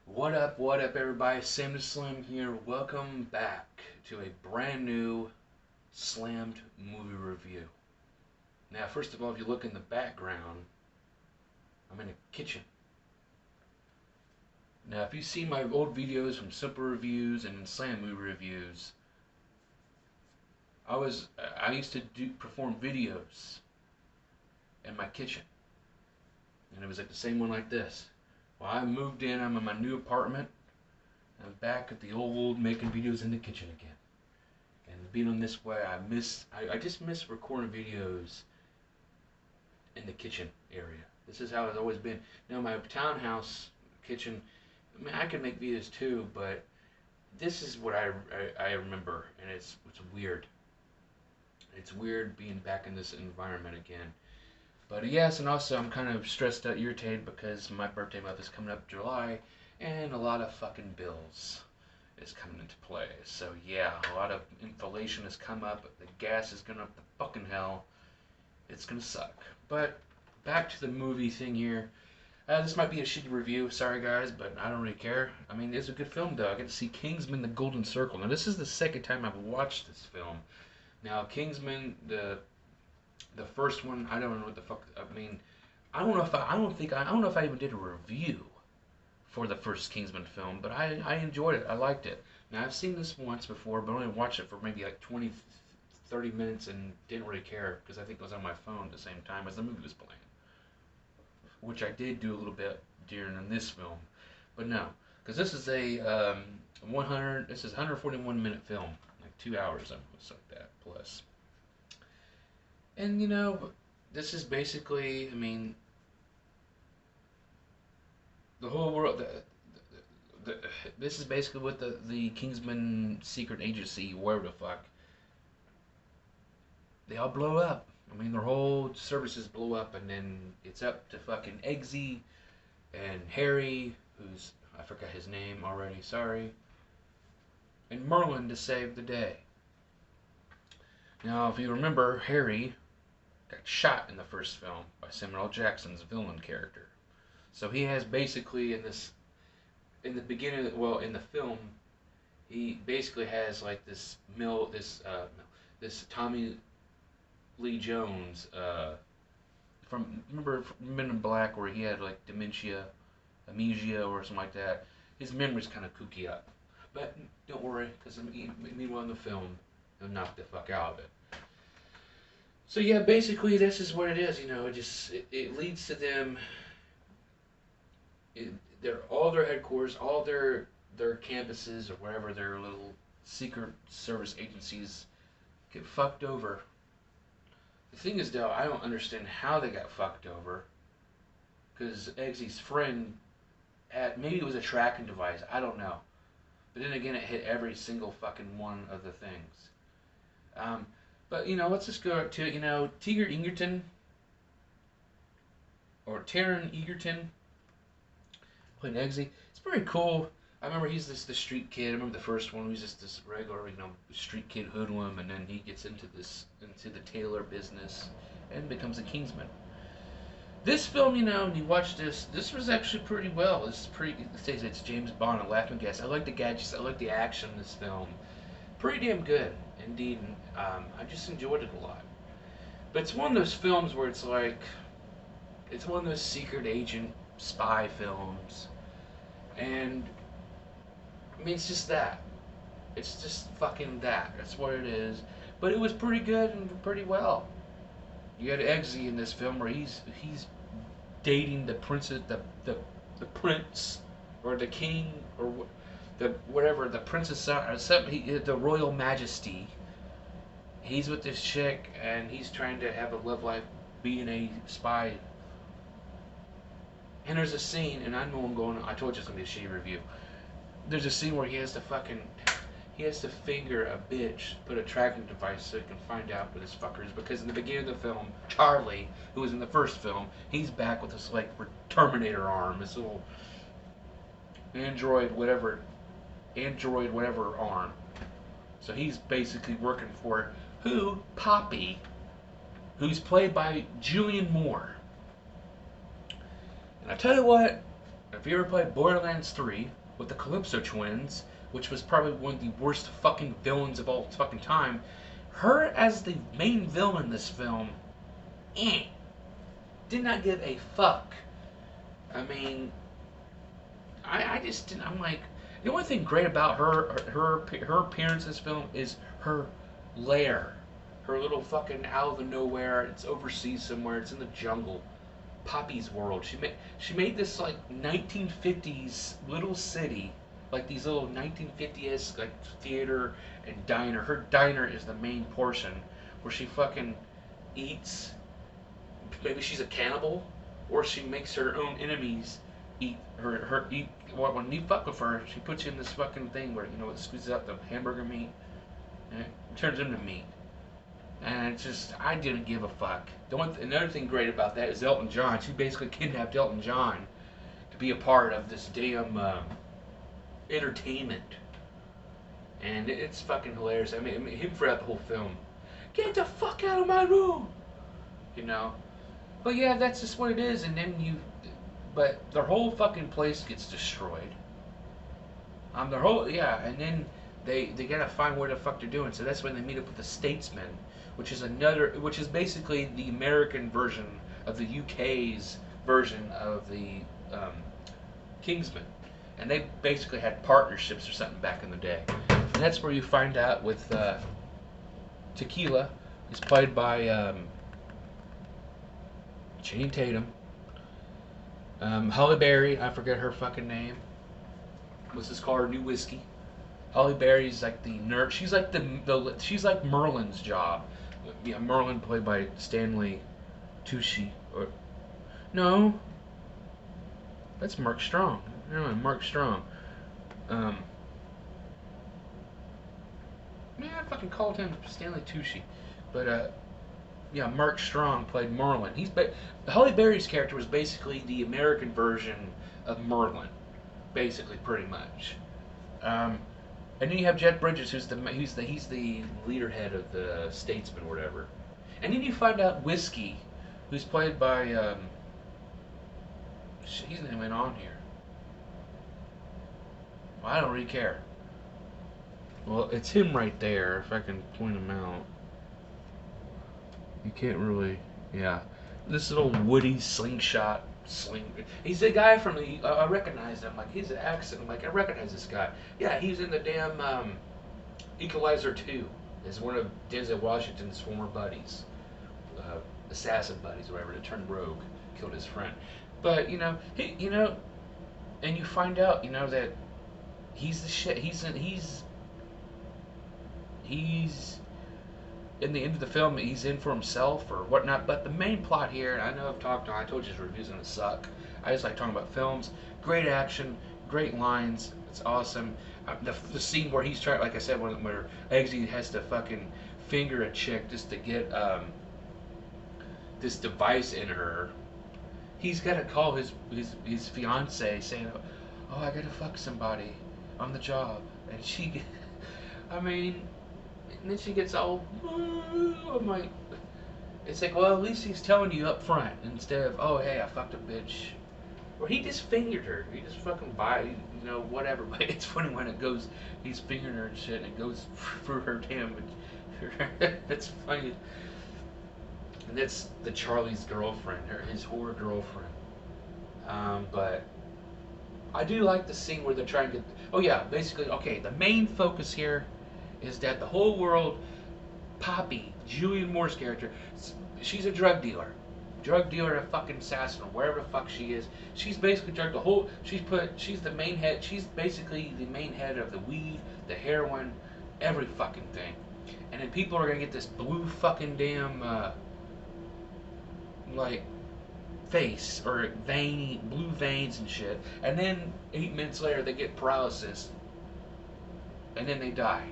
What up, everybody? Sam the Slim here. Welcome back to a brand new Slammed movie review. Now, first of all, if you look in the background, I'm in a kitchen. Now, if you've seen my old videos from Simple Reviews and Slam movie reviews, I used to perform videos in my kitchen, and it was like the same one like this. Well, I moved in. I'm in my new apartment. I'm back at the old making videos in the kitchen again. And being on this way, I just miss recording videos in the kitchen area. This is how it's always been. Now my townhouse kitchen, I mean, I can make videos too, but this is what I remember, and it's weird. It's weird being back in this environment again. But yes, and also I'm kind of stressed out, irritated because my birthday month is coming up July, and a lot of fucking bills is coming into play. So yeah, a lot of inflation has come up. The gas is going up the fucking hell. It's gonna suck. But back to the movie thing here. This might be a shitty review. Sorry guys, but I don't really care. I mean, it's a good film though. I get to see Kingsman: The Golden Circle. Now this is the second time I've watched this film. Now Kingsman, the first one, I don't know what the fuck. I mean, I don't know if I even did a review for the first Kingsman film, but I enjoyed it. I liked it. Now I've seen this once before, but only watched it for maybe like 20, 30 minutes and didn't really care because I think it was on my phone at the same time as the movie was playing, which I did do a little bit during this film, but no, because this is a 141-minute film, like 2 hours, almost like that plus. And you know, this is basically, I mean, the whole world. This is basically what the Kingsman secret agency, whatever the fuck, they all blow up. I mean, their whole services blow up, and then it's up to fucking Eggsy and Harry, who's, I forgot his name already, sorry, and Merlin to save the day. Now, if you remember, Harry got shot in the first film by Samuel L. Jackson's villain character. So he has basically in the beginning, well, in the film, he basically has like this Tommy Lee Jones from, remember Men in Black, where he had like amnesia or something like that. His memory's kind of kooky up, but don't worry, because meanwhile in the film, he'll knock the fuck out of it. So yeah, basically this is what it is. You know, it leads to them. They're all their headquarters, all their campuses or wherever their little secret service agencies get fucked over. The thing is though, I don't understand how they got fucked over. Because Eggsy's friend had, maybe it was a tracking device, I don't know. But then again, it hit every single fucking one of the things. But, you know, let's just go to, you know, Taron Egerton, or Taron Egerton, playing Eggsy. It's pretty cool. I remember he's the street kid. I remember the first one, he's just this regular, you know, street kid hoodlum, and then he gets into the tailor business and becomes a Kingsman. This film, you know, when you watch this was actually pretty well. It's James Bond, a laughing gas. I like the gadgets, I like the action in this film. Pretty damn good, indeed. I just enjoyed it a lot. But it's one of those films where it's like, it's one of those secret agent spy films. And, I mean, it's just that. It's just fucking that. That's what it is. But it was pretty good and pretty well. You had Eggsy in this film where he's dating the princess, the prince, or the king, or whatever, the princess, the royal majesty. He's with this chick, and he's trying to have a love life being a spy. And there's a scene, and I know I'm going, I told you it's going to be a shitty review. There's a scene where he has to finger a bitch, put a tracking device so he can find out what this fucker is. Because in the beginning of the film, Charlie, who was in the first film, he's back with this like Terminator arm, this little android whatever arm. So he's basically working for who? Poppy, who's played by Julianne Moore. And I tell you what, If you ever played Borderlands 3 with the Calypso twins, which was probably one of the worst fucking villains of all fucking time, her as the main villain in this film, did not give a fuck. I mean, I just didn't. I'm like, the only thing great about her appearance in this film is her lair, her little fucking out of the nowhere. It's overseas somewhere. It's in the jungle, Poppy's world. She made this like 1950s little city, like these little 1950s like theater and diner. Her diner is the main portion where she fucking eats. Maybe she's a cannibal, or she makes her own enemies eat her eat. Well, when you fuck with her, she puts you in this fucking thing where it squeezes out the hamburger meat and it turns into meat. And it's just, I didn't give a fuck. Another thing great about that is Elton John. She basically kidnapped Elton John to be a part of this damn entertainment. And it's fucking hilarious. I mean, him throughout the whole film. Get the fuck out of my room! But yeah, that's just what it is. And then but their whole fucking place gets destroyed. And then they gotta find what the fuck they're doing. So that's when they meet up with the Statesman, which is basically the American version of the UK's version of the Kingsman. And they basically had partnerships or something back in the day. And that's where you find out with Tequila, is played by Channing Tatum. Halle Berry, I forget her fucking name. What's this called? Her new whiskey. Halle Berry's like the nerd. She's like she's like Merlin's job. Yeah, Merlin played by Stanley Tucci. No, that's Mark Strong. No, Mark Strong. Yeah, I fucking called him Stanley Tucci, but yeah, Mark Strong played Merlin. Halle Berry's character was basically the American version of Merlin, basically, pretty much. And then you have Jeff Bridges, he's the leader head of the Statesman or whatever. And then you find out Whiskey, who's played by he's not even on here. Well, I don't really care. Well, it's him right there. If I can point him out. You can't really, yeah. This little Woody slingshot He's the guy from the. I recognize him. Like his accent. I'm like, I recognize this guy. Yeah, he's in the damn Equalizer 2. Is one of Denzel Washington's former buddies, assassin buddies, or whatever. That turned rogue, killed his friend. But and you find out, that he's the shit. He's in the end of the film, he's in for himself or whatnot. But the main plot here, and I know I told you his review's gonna suck. I just like talking about films. Great action, great lines. It's awesome. The scene where he's trying, like I said, where Eggsy has to fucking finger a chick just to get this device in her. He's got to call his fiance saying, "Oh, I gotta fuck somebody on the job," and she, I mean. And then she gets all, I'm like, it's like, well, at least he's telling you up front instead of, oh, hey, I fucked a bitch. Or he just fingered her. He just fucking whatever. But it's funny when it goes, he's fingering her and shit, and it goes through her damn. That's funny. And that's the Charlie's girlfriend, or his horror girlfriend. But I do like the scene where they're trying to get, oh yeah, basically, okay, the main focus here is that the whole world, Poppy, Julianne Moore's character, she's a drug dealer, a fucking assassin, or wherever the fuck she is. She's basically drugged the whole. She's the main head. She's basically the main head of the weed, the heroin, every fucking thing. And then people are gonna get this blue fucking damn like face or veiny blue veins and shit. And then 8 minutes later they get paralysis, and then they die.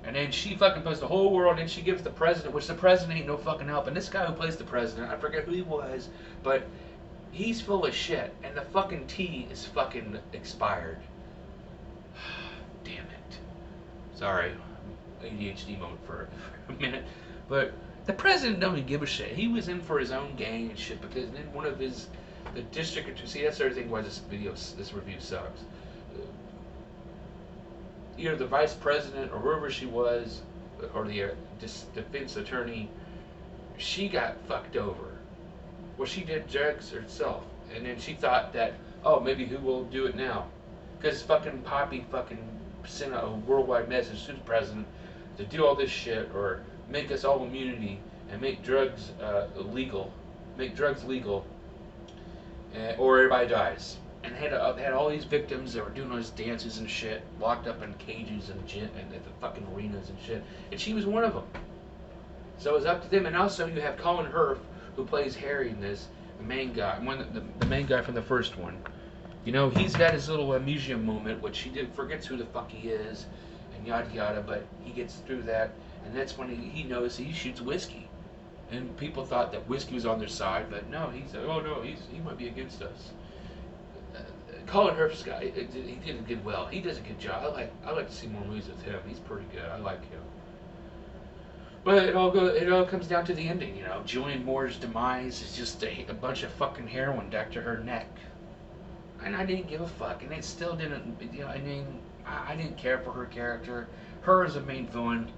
And then she fucking puts the whole world, and she gives the president, which the president ain't no fucking help. And this guy who plays the president, I forget who he was, but he's full of shit. And the fucking tea is fucking expired. Damn it. Sorry. ADHD mode for a minute. But the president don't even give a shit. He was in for his own gang and shit, because then one of his The district, see, that's the other thing why this review sucks. Either the vice president or whoever she was, or the defense attorney, she got fucked over. Well, she did drugs herself, and then she thought that, oh, maybe who will do it now? Because fucking Poppy fucking sent a worldwide message to the president to do all this shit, or make us all immunity and make drugs legal, or everybody dies. And they had all these victims that were doing all these dances and shit, locked up in cages and at the fucking arenas and shit. And she was one of them. So it was up to them. And also you have Colin Firth, who plays Harry in this, the main guy, the main guy from the first one. You know, he's got his little amnesia moment, which he forgets who the fuck he is, and yada yada. But he gets through that, and that's when he knows he shoots whiskey. And people thought that whiskey was on their side, but no, he might be against us. Colin Firth's guy, he did well. He does a good job. I like to see more movies with him. He's pretty good. I like him. But it all comes down to the ending. You know, Julianne Moore's demise is just a bunch of fucking heroin back to her neck, and I didn't give a fuck. And it still didn't. You know, I mean, I didn't care for her character. Her as a main villain.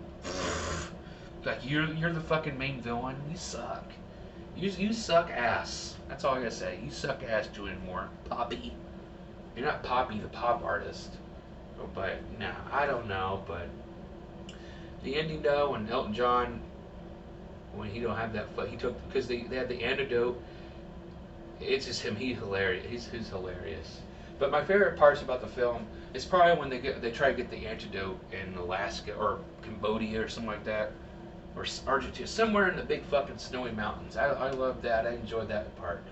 Like, you're the fucking main villain. You suck. You suck ass. That's all I gotta say. You suck ass, Julianne Moore. Poppy. You're not Poppy, the pop artist. But, nah, I don't know. But the ending, though, when Elton John, when he don't have that, he took, because they had the antidote. It's just him. He's hilarious. He's hilarious. But my favorite parts about the film is probably when they try to get the antidote in Alaska or Cambodia or something like that. Or Argentina, somewhere in the big fucking snowy mountains. I love that. I enjoyed that part.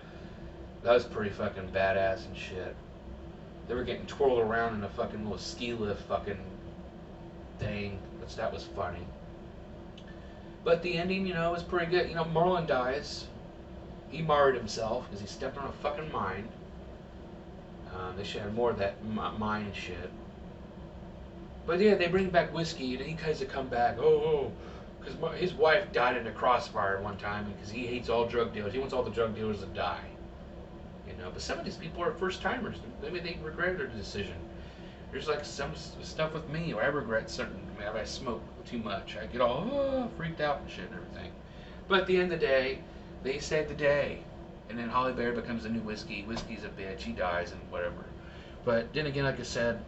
That was pretty fucking badass and shit. They were getting twirled around in a fucking little ski lift fucking thing. That was funny. But the ending, you know, was pretty good. You know, Marlon dies. He marred himself because he stepped on a fucking mine. They should have more of that mine shit. But yeah, they bring back whiskey and he tries to come back. Because his wife died in a crossfire one time because he hates all drug dealers. He wants all the drug dealers to die. You know, but some of these people are first timers. Maybe they regret their decision. There's like some stuff with me where I regret certain. If I smoke too much, I get all freaked out and shit and everything. But at the end of the day, they saved the day. And then Halle Berry becomes the new whiskey. Whiskey's a bitch. He dies and whatever. But then again, like I said,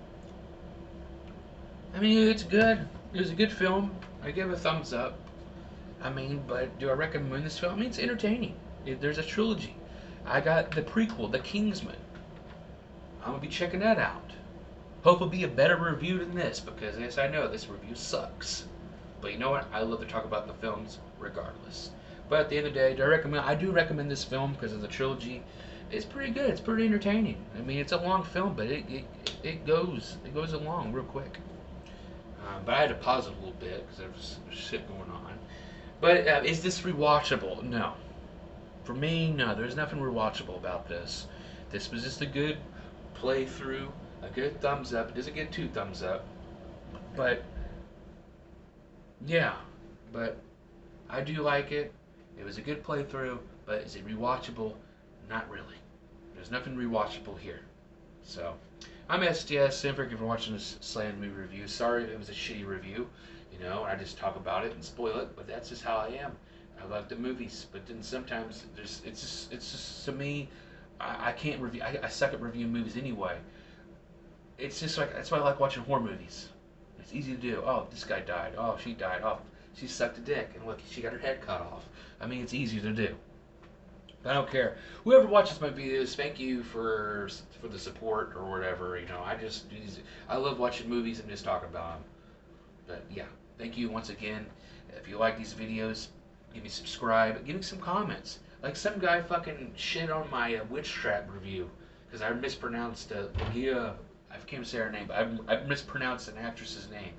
I mean, it's good. It was a good film. I give it a thumbs up. I mean, but do I recommend this film? I mean, it's entertaining. There's a trilogy. I got the prequel, The Kingsman. I'm going to be checking that out. Hope it'll be a better review than this, because yes, I know this review sucks. But you know what? I love to talk about the films regardless. But at the end of the day, I do recommend this film because of the trilogy. It's pretty good. It's pretty entertaining. I mean, it's a long film, but it goes along real quick. But I had to pause it a little bit because there was shit going on. But is this rewatchable? No. For me, no. There's nothing rewatchable about this. This was just a good playthrough, a good thumbs up. It doesn't get 2 thumbs up. But, yeah. But I do like it. It was a good playthrough. But is it rewatchable? Not really. There's nothing rewatchable here. So, I'm STS, and thank you for watching this slam movie review. Sorry if it was a shitty review, you know, I just talk about it and spoil it, but that's just how I am. I love the movies, but then sometimes it's just to me, I can't review. I suck at reviewing movies anyway. It's just like, that's why I like watching horror movies. It's easy to do. Oh, this guy died. Oh, she died. Oh, she sucked a dick, and look, she got her head cut off. I mean, it's easy to do. I don't care. Whoever watches my videos, thank you for the support or whatever. You know, I love watching movies and just talking about them. But yeah, thank you once again. If you like these videos, give me subscribe. Give me some comments. Like some guy fucking shit on my Witch Trap review because I mispronounced Leah. I can't say her name, but I mispronounced an actress's name.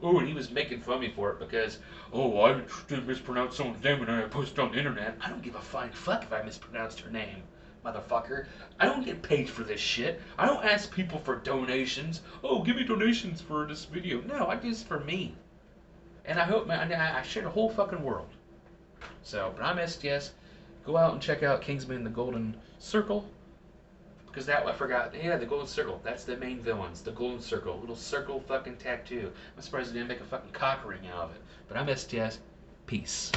Oh, and he was making fun of me for it because, oh, I did mispronounce someone's name and I posted it on the internet. I don't give a flying fuck if I mispronounced her name, motherfucker. I don't get paid for this shit. I don't ask people for donations. Oh, give me donations for this video. No, I do this for me. And I hope, man, I share the whole fucking world. So, but I'm STS. Go out and check out Kingsman, the Golden Circle. Because that, I forgot. Yeah, the Golden Circle. That's the main villains. The Golden Circle. Little circle fucking tattoo. I'm surprised they didn't make a fucking cock ring out of it. But I'm STS. Peace.